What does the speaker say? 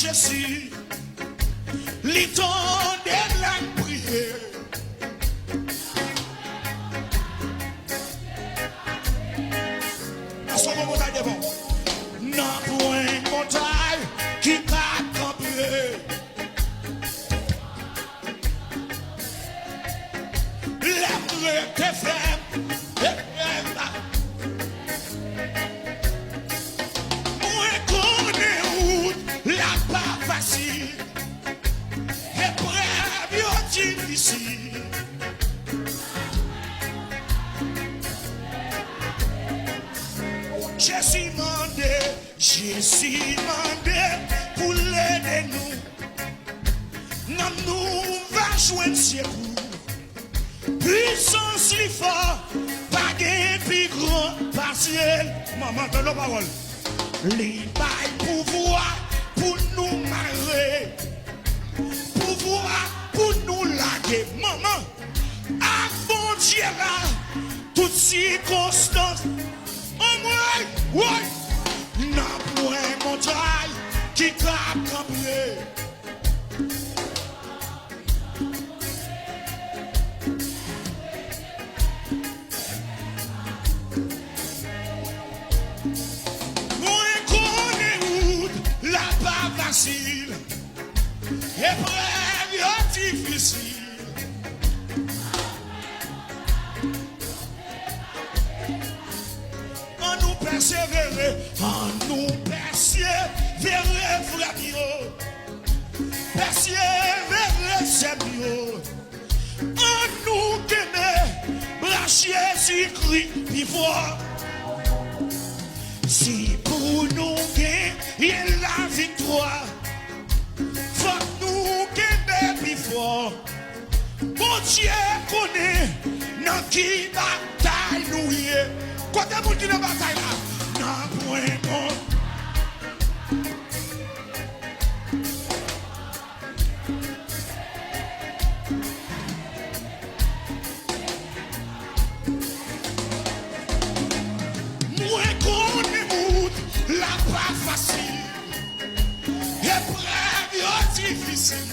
Jésus, l'éton de la prière. À ce moment-là, il est bon. Non, pour une montagne qui va camper. L'amour te fait. Moi, connais où la pas facile. Épreuve difficile. Jésus mandé pour l'aider nous. Non, nous va joindre secours. Puissance li fort, pas gain plus grand partiel. Maman, donne la parole. Li bail pouvoir pour nous marrer. Pouvoir pour nous laguer. Maman, avant Dieu là, toutes circonstances. Oh, ouais, ouais. N'a point montagne qui claque campier. Moi connais route, la pas facile. Épreuve difficile. Persévérer, en nous persévérer, frère Dio. Persévérer, c'est mieux. En nous gagner, brancher Jésus-Christ, puis voir. Si pour nous gagner la victoire, faut nous gagner, puis fort. Bon Dieu connaît, dans qui bataille nous y est. Côté moun qui ne bataille là, non point bon. Moi connais moun, la pas facile, épreuve difficile.